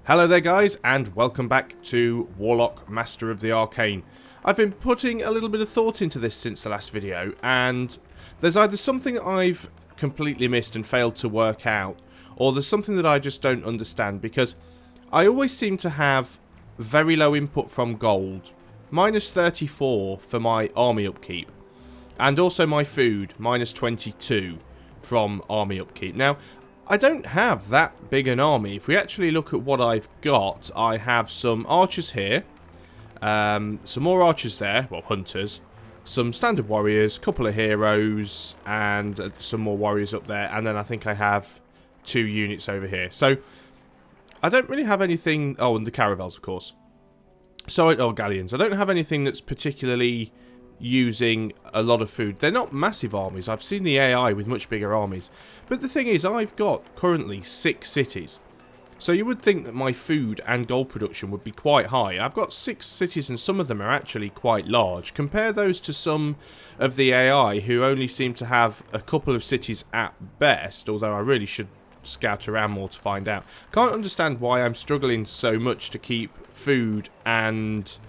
Hello there guys, and welcome back to Warlock, Master of the Arcane. I've been putting a little bit of thought into this since the last video, and there's either something I've completely missed and failed to work out, or there's something that I just don't understand, because I always seem to have very low input from gold, minus 34 for my army upkeep, and also my food, minus 22 from army upkeep. Now, I don't have that big an army. If we actually look at what I've got, I have some archers here, some more archers there, well, hunters, some standard warriors, couple of heroes, and some more warriors up there, and then I think I have 2 units over here. So, I don't really have anything, oh, and the caravels, of course. So, oh, galleons. I don't have anything that's particularly using a lot of food. They're not massive armies. I've seen the AI with much bigger armies. But the thing is, I've got currently 6 cities. So you would think that my food and gold production would be quite high. I've got 6 cities and some of them are actually quite large. Compare those to some of the AI who only seem to have a couple of cities at best, although I really should scout around more to find out. Can't understand why I'm struggling so much to keep food and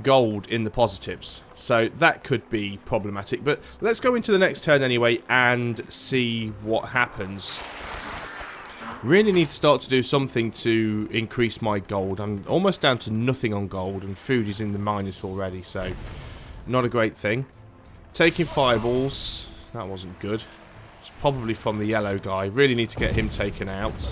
gold in the positives, so that could be problematic, but let's go into the next turn anyway and see what happens. Really need to start to do something to increase my gold. I'm almost down to nothing on gold, and food is in the minus already, so not a great thing. Taking fireballs, that wasn't good. It's probably from the yellow guy. Really need to get him taken out.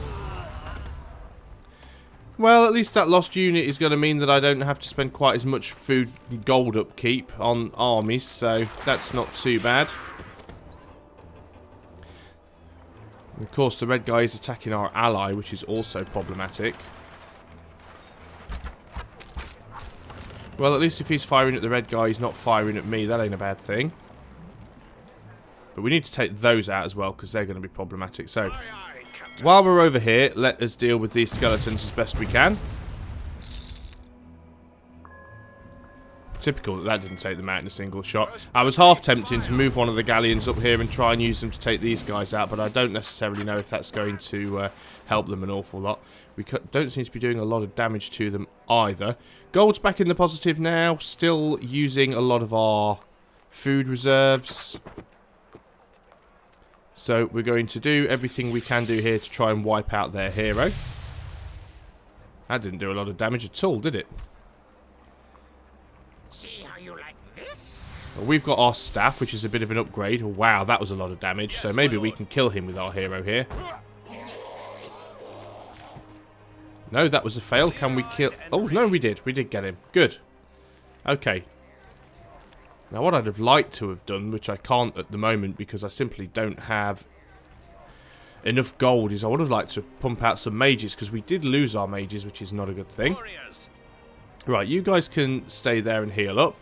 Well, at least that lost unit is going to mean that I don't have to spend quite as much food and gold upkeep on armies, so that's not too bad. And of course, the red guy is attacking our ally, which is also problematic. Well, at least if he's firing at the red guy, he's not firing at me. That ain't a bad thing. But we need to take those out as well, because they're going to be problematic. So, while we're over here, let us deal with these skeletons as best we can. Typical that didn't take them out in a single shot. I was half tempting to move one of the galleons up here and try and use them to take these guys out, but I don't necessarily know if that's going to help them an awful lot. We don't seem to be doing a lot of damage to them either. Gold's back in the positive now, still using a lot of our food reserves. So we're going to do everything we can do here to try and wipe out their hero. That didn't do a lot of damage at all, did it? See how you like this? Well, we've got our staff, which is a bit of an upgrade. Oh, wow, that was a lot of damage. So maybe we can kill him with our hero here. No, that was a fail. Can we kill... Oh, no, we did. We did get him. Good. Okay. Now, what I'd have liked to have done, which I can't at the moment because I simply don't have enough gold, is I would have liked to pump out some mages, because we did lose our mages, which is not a good thing. Right, you guys can stay there and heal up.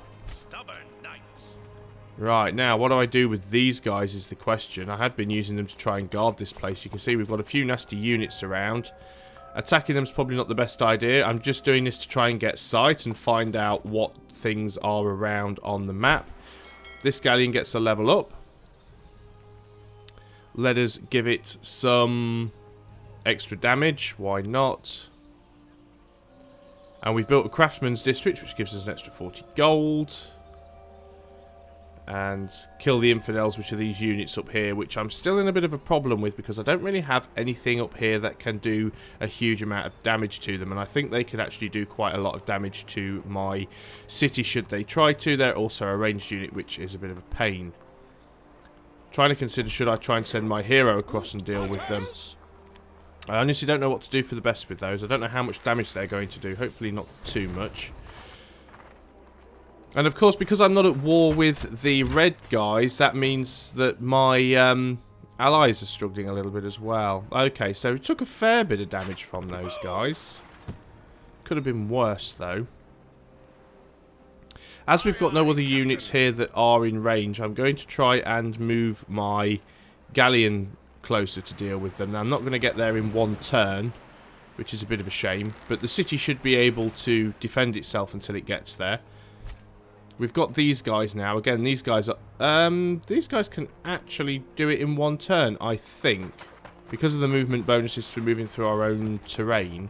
Right, now, what do I do with these guys is the question. I had been using them to try and guard this place. You can see we've got a few nasty units around. Attacking them is probably not the best idea. I'm just doing this to try and get sight and find out what things are around on the map. This galleon gets a level up. Let us give it some extra damage. Why not? And we've built a craftsman's district, which gives us an extra 40 gold. And kill the infidels, which are these units up here, which I'm still in a bit of a problem with because I don't really have anything up here that can do a huge amount of damage to them, and I think they could actually do quite a lot of damage to my city should they try to. They're also a ranged unit, which is a bit of a pain. Trying to consider, should I try and send my hero across and deal with them? I honestly don't know what to do for the best with those. I don't know how much damage they're going to do. Hopefully not too much. And of course, because I'm not at war with the red guys, that means that my allies are struggling a little bit as well. Okay, so we took a fair bit of damage from those guys. Could have been worse, though. As we've got no other units here that are in range, I'm going to try and move my galleon closer to deal with them. Now, I'm not going to get there in one turn, which is a bit of a shame, but the city should be able to defend itself until it gets there. We've got these guys now. Again, these guys are... these guys can actually do it in one turn, I think. because of the movement bonuses for moving through our own terrain.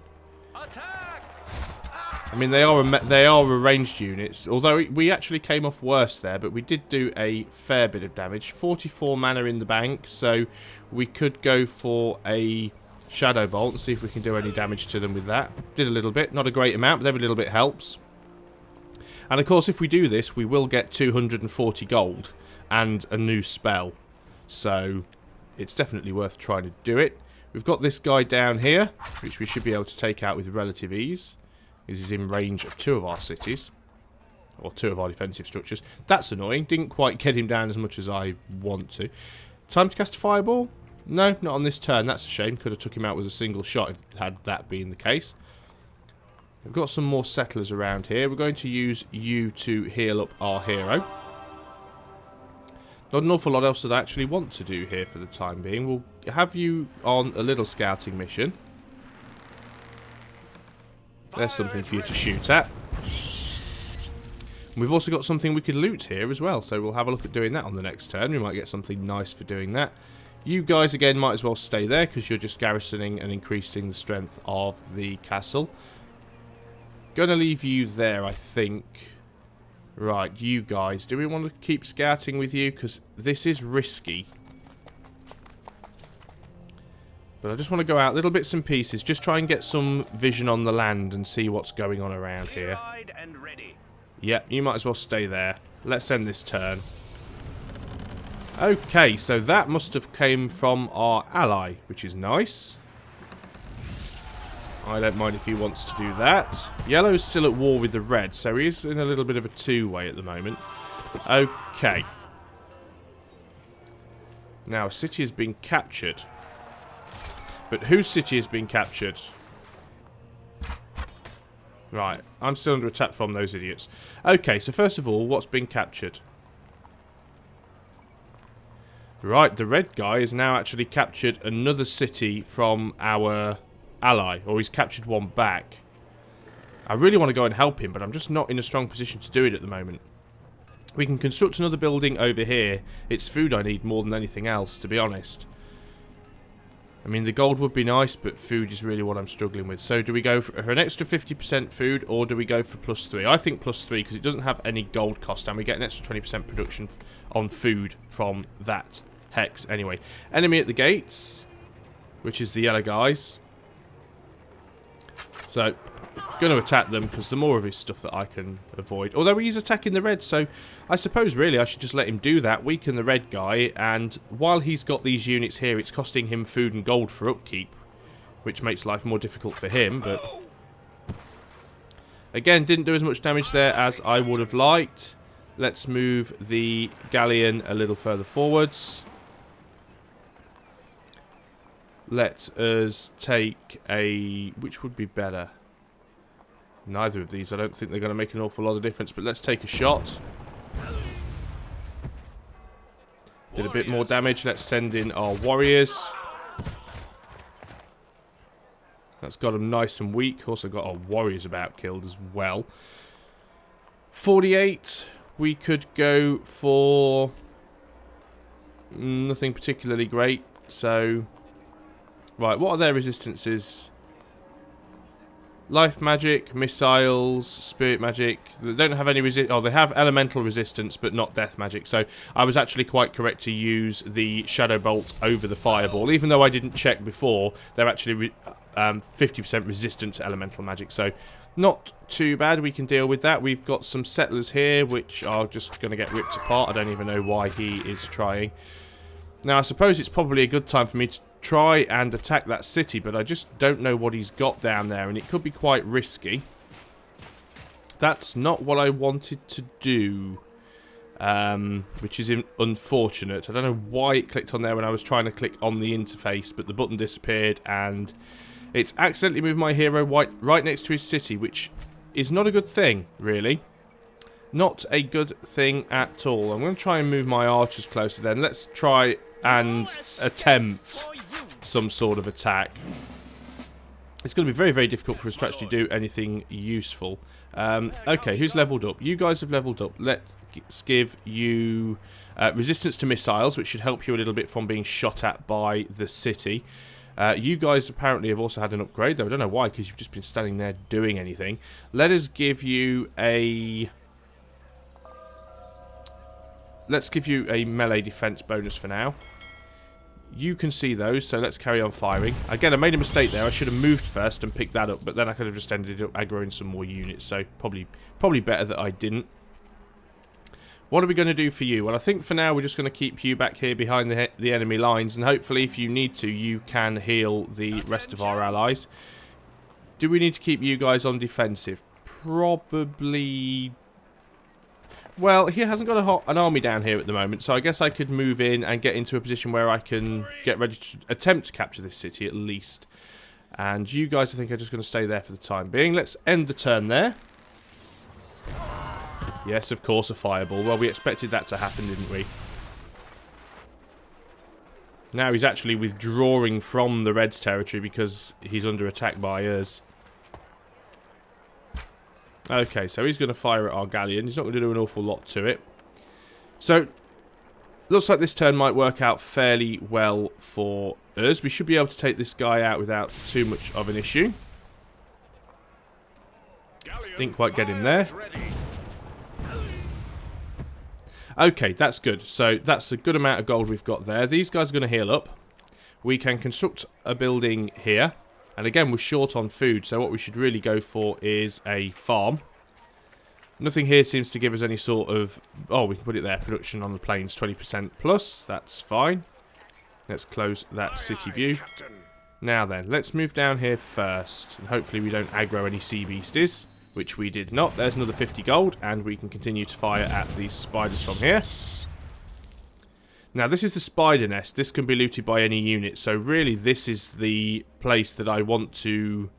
I mean, they are ranged units, although we actually came off worse there, but we did do a fair bit of damage. 44 mana in the bank, so we could go for a Shadow Bolt and see if we can do any damage to them with that. Did a little bit, not a great amount, but every little bit helps. And of course, if we do this, we will get 240 gold and a new spell. So it's definitely worth trying to do it. We've got this guy down here, which we should be able to take out with relative ease. This is in range of 2 of our cities, or 2 of our defensive structures. That's annoying. Didn't quite get him down as much as I want to. Time to cast a fireball? No, not on this turn. That's a shame. Could have took him out with a single shot if had that been the case. We've got some more settlers around here. We're going to use you to heal up our hero. Not an awful lot else that I actually want to do here for the time being. We'll have you on a little scouting mission. There's something for you to shoot at. We've also got something we could loot here as well, so we'll have a look at doing that on the next turn. We might get something nice for doing that. You guys, again, might as well stay there, because you're just garrisoning and increasing the strength of the castle. Gonna leave you there, I think. Right, you guys, do we want to keep scouting with you? Because this is risky. But I just want to go out little bits and pieces, just try and get some vision on the land and see what's going on around here. Yep, you might as well stay there. Let's end this turn. Okay, so that must have came from our ally, which is nice. I don't mind if he wants to do that. Yellow's still at war with the red, so he is in a little bit of a two-way at the moment. Okay. Now, a city has been captured. But whose city has been captured? Right, I'm still under attack from those idiots. Okay, so first of all, what's been captured? Right, the red guy has now actually captured another city from our ally, or he's captured one back. I really want to go and help him, but I'm just not in a strong position to do it at the moment. We can construct another building over here. It's food I need more than anything else, to be honest. I mean, the gold would be nice, but food is really what I'm struggling with. So do we go for an extra 50% food, or do we go for +3? I think +3, because it doesn't have any gold cost, and we get an extra 20% production on food from that hex. Anyway, enemy at the gates, which is the yellow guys. So, going to attack them, because the more of his stuff that I can avoid. Although he's attacking the red, so I suppose really I should just let him do that, weaken the red guy, and while he's got these units here, it's costing him food and gold for upkeep, which makes life more difficult for him, but again, didn't do as much damage there as I would have liked. Let's move the galleon a little further forwards. Let us take a... which would be better? Neither of these. I don't think they're going to make an awful lot of difference, but let's take a shot. Did a bit more damage. Let's send in our warriors. That's got them nice and weak. Also got our warriors about killed as well. 48. We could go for... nothing particularly great, so... Right, what are their resistances? Life magic, missiles, spirit magic. They don't have any resist. Oh, they have elemental resistance, but not death magic. So I was actually quite correct to use the shadow bolt over the fireball, even though I didn't check before. They're actually 50% resistant to elemental magic. So not too bad. We can deal with that. We've got some settlers here, which are just going to get ripped apart. I don't even know why he is trying. Now, I suppose it's probably a good time for me to try and attack that city, but I just don't know what he's got down there, and it could be quite risky. That's not what I wanted to do, which is unfortunate. I don't know why it clicked on there when I was trying to click on the interface, but the button disappeared, and it's accidentally moved my hero right next to his city, which is not a good thing, really. Not a good thing at all. I'm going to try and move my archers closer then. Let's try and attempt some sort of attack. It's going to be very, very difficult for us to actually do anything useful. Okay, who's leveled up? You guys have leveled up. Let's give you resistance to missiles, which should help you a little bit from being shot at by the city. You guys apparently have also had an upgrade, though I don't know why, because you've just been standing there doing anything. Let us give you a... Let's give you a melee defense bonus for now. You can see those, so let's carry on firing. Again, I made a mistake there. I should have moved first and picked that up, but then I could have just ended up aggroing some more units, so probably better that I didn't. What are we going to do for you? Well, I think for now we're just going to keep you back here behind the enemy lines, and hopefully if you need to, you can heal the rest of our allies. Do we need to keep you guys on defensive? Probably... Well, he hasn't got an army down here at the moment, so I guess I could move in and get into a position where I can get ready to attempt to capture this city at least. And you guys, I think, are just going to stay there for the time being. Let's end the turn there. Yes, of course, a fireball. Well, we expected that to happen, didn't we? Now he's actually withdrawing from the Reds' territory because he's under attack by us. Okay, so he's going to fire at our galleon. He's not going to do an awful lot to it. So, looks like this turn might work out fairly well for us. We should be able to take this guy out without too much of an issue. Didn't quite get him there. Okay, that's good. So, that's a good amount of gold we've got there. These guys are going to heal up. We can construct a building here. And again, we're short on food, so what we should really go for is a farm. Nothing here seems to give us any sort of... Oh, we can put it there. Production on the plains, 20% plus. That's fine. Let's close that city view. Now then, let's move down here first. And hopefully we don't aggro any sea beasties, which we did not. There's another 50 gold, and we can continue to fire at these spiders from here. Now, this is the spider nest. This can be looted by any unit. So, really, this is the place that I want to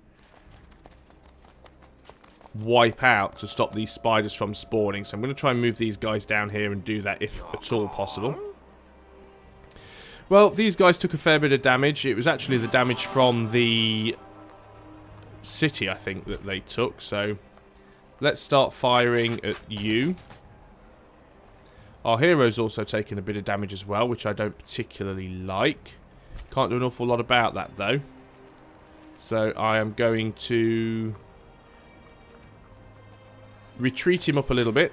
wipe out to stop these spiders from spawning. So, I'm going to try and move these guys down here and do that if at all possible. Well, these guys took a fair bit of damage. It was actually the damage from the city, I think, that they took. So, let's start firing at you. Our hero's also taking a bit of damage as well, which I don't particularly like. Can't do an awful lot about that, though. So I am going to retreat him up a little bit.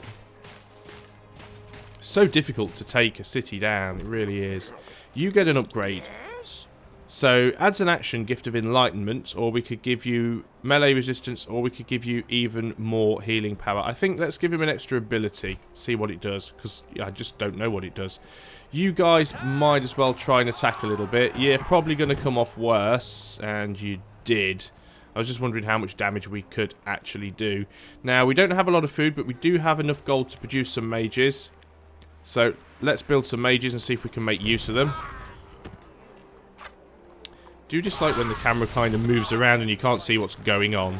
So difficult to take a city down, it really is. You get an upgrade. So, adds an action, Gift of Enlightenment, or we could give you melee resistance, or we could give you even more healing power. I think let's give him an extra ability, see what it does, because I just don't know what it does. You guys might as well try and attack a little bit. You're probably going to come off worse, and you did. I was just wondering how much damage we could actually do. Now, we don't have a lot of food, but we do have enough gold to produce some mages. So, let's build some mages and see if we can make use of them. Do you just like when the camera kind of moves around and you can't see what's going on?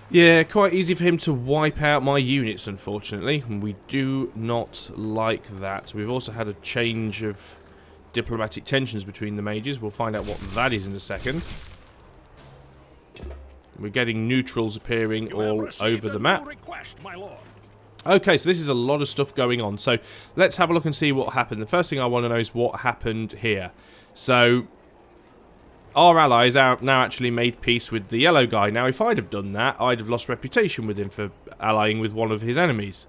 Yeah, quite easy for him to wipe out my units, unfortunately. And we do not like that. We've also had a change of diplomatic tensions between the mages. We'll find out what that is in a second. We're getting neutrals appearing all over the map. Okay, so this is a lot of stuff going on. So, let's have a look and see what happened. The first thing I want to know is what happened here. So, our allies are now actually made peace with the yellow guy. Now, if I'd have done that, I'd have lost reputation with him for allying with one of his enemies.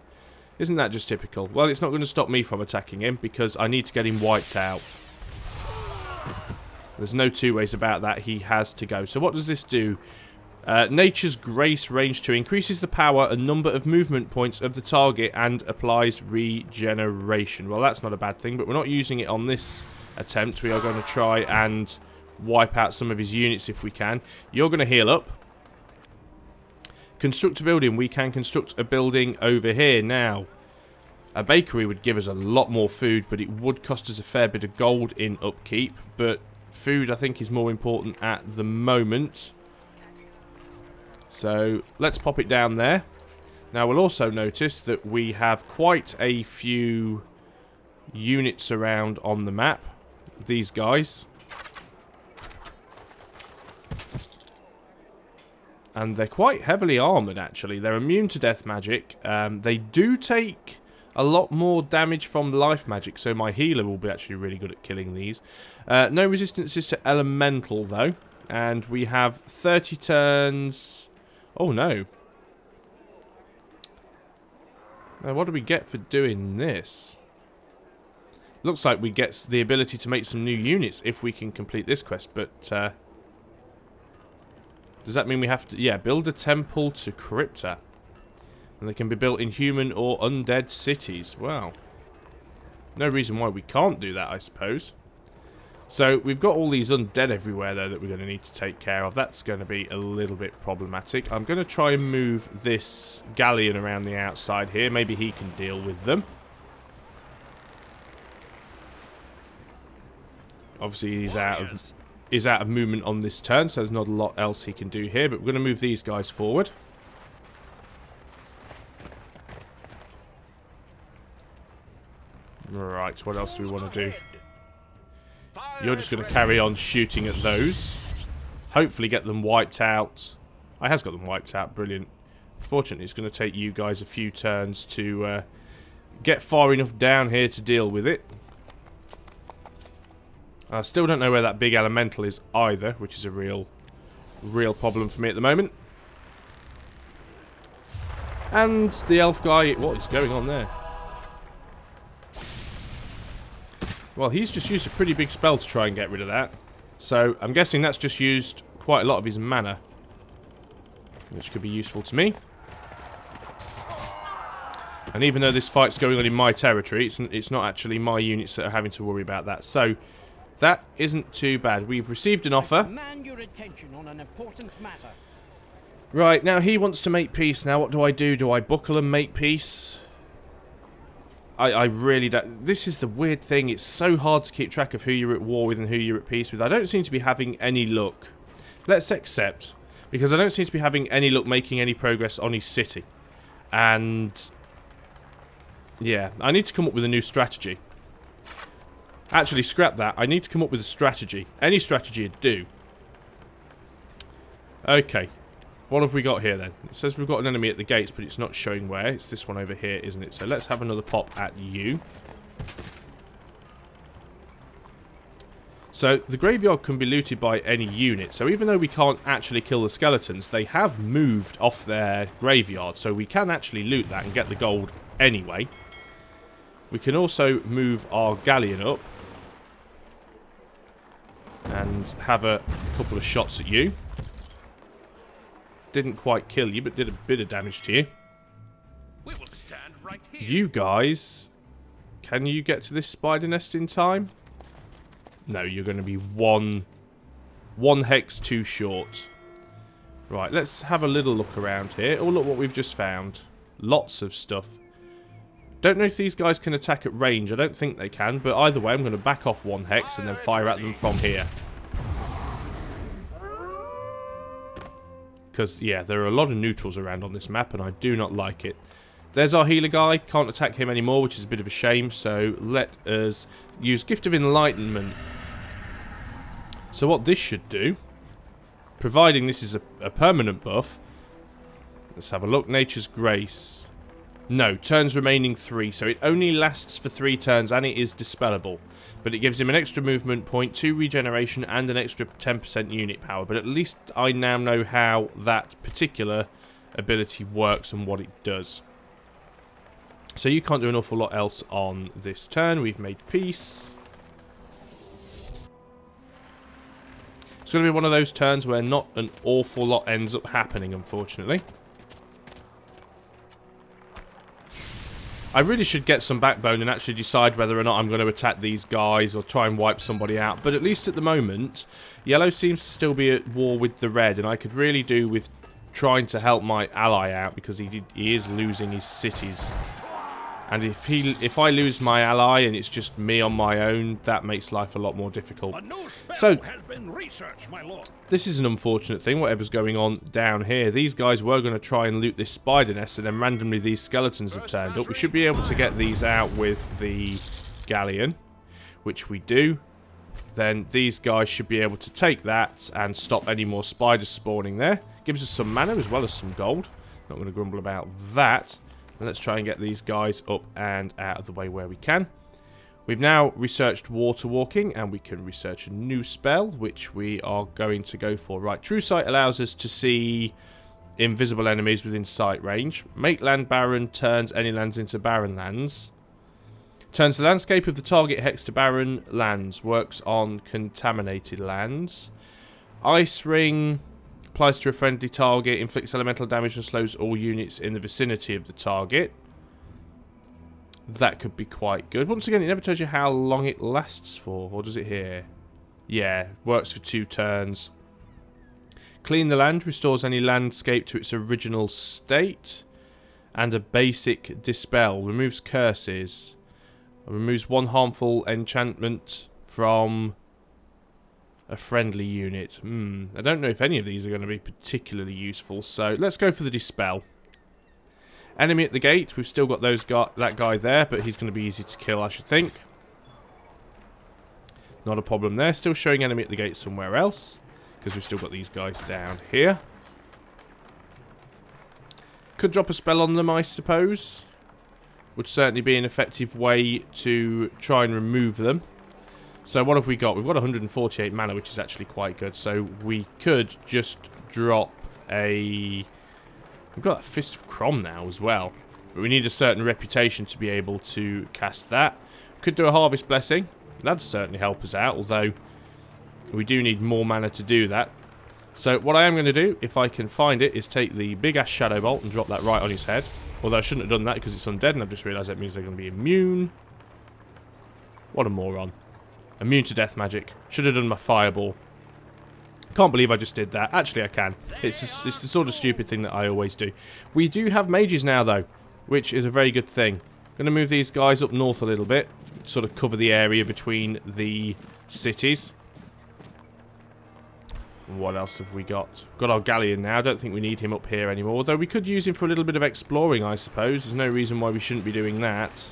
Isn't that just typical? Well, it's not going to stop me from attacking him, because I need to get him wiped out. There's no two ways about that. He has to go. So, what does this do? Nature's Grace range 2 increases the power and number of movement points of the target and applies regeneration. Well, that's not a bad thing, but we're not using it on this attempt. We are going to try and wipe out some of his units if we can. You're going to heal up. Construct a building. We can construct a building over here now. A bakery would give us a lot more food, but it would cost us a fair bit of gold in upkeep. But food, I think, is more important at the moment. So, let's pop it down there. Now, we'll also notice that we have quite a few units around on the map. These guys. And they're quite heavily armoured, actually. They're immune to death magic. They do take a lot more damage from life magic, so my healer will be actually really good at killing these. No resistances to elemental, though. And we have 30 turns... Oh, no. Now, what do we get for doing this? Looks like we get the ability to make some new units if we can complete this quest, but... does that mean we have to... Yeah, build a temple to Crypta. And they can be built in human or undead cities. Wow. No reason why we can't do that, I suppose. So, we've got all these undead everywhere, though, that we're going to need to take care of. That's going to be a little bit problematic. I'm going to try and move this galleon around the outside here. Maybe he can deal with them. Obviously, he's out of movement on this turn, so there's not a lot else he can do here. But we're going to move these guys forward. Right, what else do we want to do? You're just going to carry on shooting at those. Hopefully get them wiped out. I has got them wiped out, brilliant. Fortunately, it's going to take you guys a few turns to get far enough down here to deal with it. I still don't know where that big elemental is either, which is a real problem for me at the moment. And the elf guy, what is going on there? Well, he's just used a pretty big spell to try and get rid of that. So, I'm guessing that's just used quite a lot of his mana. Which could be useful to me. And even though this fight's going on in my territory, it's not actually my units that are having to worry about that. So, that isn't too bad. We've received an offer. Command your attention on an important matter. Right, now he wants to make peace. Now, what do? Do I buckle and make peace? I really don't. This is the weird thing. It's so hard to keep track of who you're at war with and who you're at peace with. I don't seem to be having any luck. Let's accept. Because I don't seem to be having any luck making any progress on his city. And... yeah, I need to come up with a new strategy. Actually, scrap that. I need to come up with a strategy. Any strategy would do. Okay. What have we got here then? It says we've got an enemy at the gates, but it's not showing where. It's this one over here, isn't it? So let's have another pop at you. So the graveyard can be looted by any unit. So even though we can't actually kill the skeletons, they have moved off their graveyard. So we can actually loot that and get the gold anyway. We can also move our galleon up. And have a couple of shots at you. Didn't quite kill you, but did a bit of damage to you. We will stand right here. You guys, can you get to this spider nest in time? No, you're going to be one hex too short. Right, let's have a little look around here. Oh, look what we've just found. Lots of stuff. Don't know if these guys can attack at range. I don't think they can, but either way, I'm going to back off one hex and then fire at them from here. Because, yeah, there are a lot of neutrals around on this map, and I do not like it. There's our healer guy. Can't attack him anymore, which is a bit of a shame. So, let us use Gift of Enlightenment. So, what this should do, providing this is a permanent buff... Let's have a look. Nature's Grace. No, turns remaining 3. So, it only lasts for 3 turns, and it is dispellable. But it gives him an extra movement point, 2 regeneration, and an extra 10% unit power. But at least I now know how that particular ability works and what it does. So you can't do an awful lot else on this turn. We've made peace. It's going to be one of those turns where not an awful lot ends up happening, unfortunately. I really should get some backbone and actually decide whether or not I'm going to attack these guys or try and wipe somebody out. But at least at the moment, yellow seems to still be at war with the red, and I could really do with trying to help my ally out because he is losing his cities. And if I lose my ally and it's just me on my own, that makes life a lot more difficult. So, has been researched, my lord. This is an unfortunate thing, whatever's going on down here. These guys were going to try and loot this spider nest, and then randomly these skeletons have turned up. We should be able to get these out with the galleon, which we do. Then these guys should be able to take that and stop any more spiders spawning there. Gives us some mana as well as some gold. Not going to grumble about that. Let's try and get these guys up and out of the way where we can. We've now researched water walking, and we can research a new spell, which we are going to go for. Right, True Sight allows us to see invisible enemies within sight range. Make land barren, turns any lands into barren lands. Turns the landscape of the target hex to barren lands. Works on contaminated lands. Ice Ring applies to a friendly target, inflicts elemental damage and slows all units in the vicinity of the target. That could be quite good. Once again, it never tells you how long it lasts for, or does it here? Yeah, works for 2 turns. Clean the land, restores any landscape to its original state. And a basic dispel, removes curses. Removes 1 harmful enchantment from a friendly unit. I don't know if any of these are going to be particularly useful, so let's go for the dispel. Enemy at the gate. We've still got that guy there, but he's going to be easy to kill, I should think. Not a problem there. Still showing enemy at the gate somewhere else, because we've still got these guys down here. Could drop a spell on them, I suppose. Would certainly be an effective way to try and remove them. So what have we got? We've got 148 mana, which is actually quite good. So we could just drop a... We've got a Fist of Crom now as well. But we need a certain reputation to be able to cast that. Could do a Harvest Blessing. That'd certainly help us out, although we do need more mana to do that. So what I am going to do, if I can find it, is take the big-ass Shadow Bolt and drop that right on his head. Although I shouldn't have done that because it's undead, and I've just realised that means they're going to be immune. What a moron. Immune to death magic. Should have done my Fireball. Can't believe I just did that. Actually, I can. It's the sort of stupid thing that I always do. We do have mages now, though, which is a very good thing. Going to move these guys up north a little bit. Sort of cover the area between the cities. What else have we got? Got our Galleon now. I don't think we need him up here anymore. Although we could use him for a little bit of exploring, I suppose. There's no reason why we shouldn't be doing that.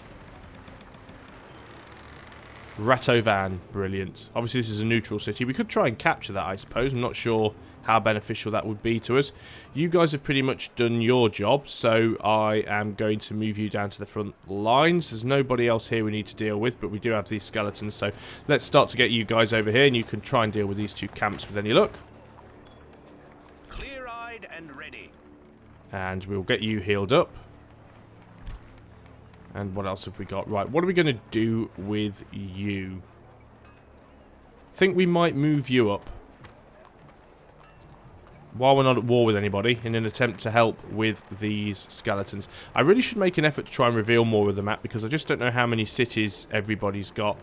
Ratovan. Brilliant. Obviously, this is a neutral city. We could try and capture that, I suppose. I'm not sure how beneficial that would be to us. You guys have pretty much done your job, so I am going to move you down to the front lines. There's nobody else here we need to deal with, but we do have these skeletons, so let's start to get you guys over here, and you can try and deal with these 2 camps with any luck. Clear-eyed and ready. And we'll get you healed up. And what else have we got? Right, what are we going to do with you? I think we might move you up while we're not at war with anybody, in an attempt to help with these skeletons. I really should make an effort to try and reveal more of the map, because I just don't know how many cities everybody's got.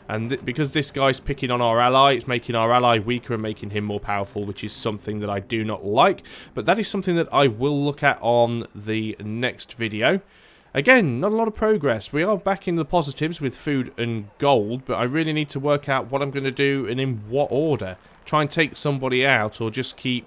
And because this guy's picking on our ally, it's making our ally weaker and making him more powerful, which is something that I do not like. But that is something that I will look at on the next video. Again, not a lot of progress. We are back in the positives with food and gold, but I really need to work out what I'm going to do and in what order. Try and take somebody out, or just keep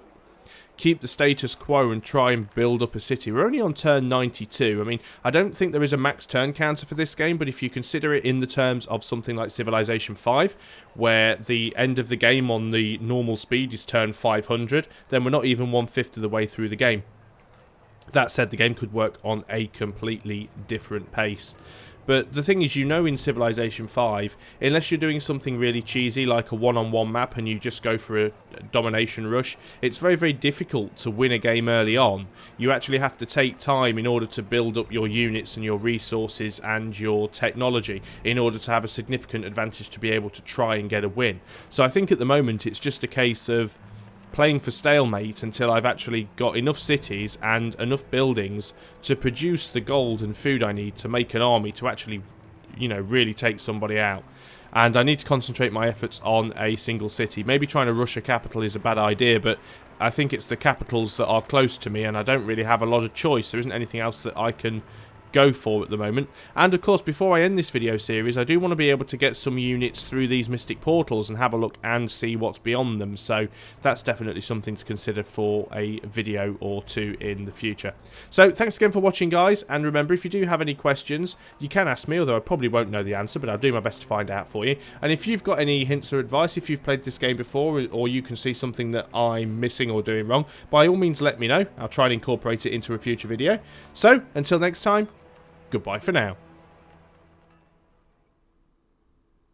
the status quo and try and build up a city. We're only on turn 92. I mean, I don't think there is a max turn counter for this game, but if you consider it in the terms of something like Civilization 5, where the end of the game on the normal speed is turn 500, then we're not even 1/5 of the way through the game. That said, the game could work on a completely different pace. But the thing is, in Civilization 5, unless you're doing something really cheesy like a one-on-one map and you just go for a domination rush, it's very, very difficult to win a game early on. You actually have to take time in order to build up your units and your resources and your technology in order to have a significant advantage to be able to try and get a win. So I think at the moment it's just a case of playing for stalemate until I've actually got enough cities and enough buildings to produce the gold and food I need to make an army to actually, really take somebody out. And I need to concentrate my efforts on a single city. Maybe trying to rush a capital is a bad idea, but I think it's the capitals that are close to me, and I don't really have a lot of choice. There isn't anything else that I can go for at the moment. And of course, before I end this video series, I do want to be able to get some units through these mystic portals and have a look and see what's beyond them. So that's definitely something to consider for a video or two in the future. So thanks again for watching, guys, and remember, if you do have any questions, you can ask me, although I probably won't know the answer, but I'll do my best to find out for you. And if you've got any hints or advice, if you've played this game before, or you can see something that I'm missing or doing wrong, by all means let me know. I'll try and incorporate it into a future video. So until next time, goodbye for now.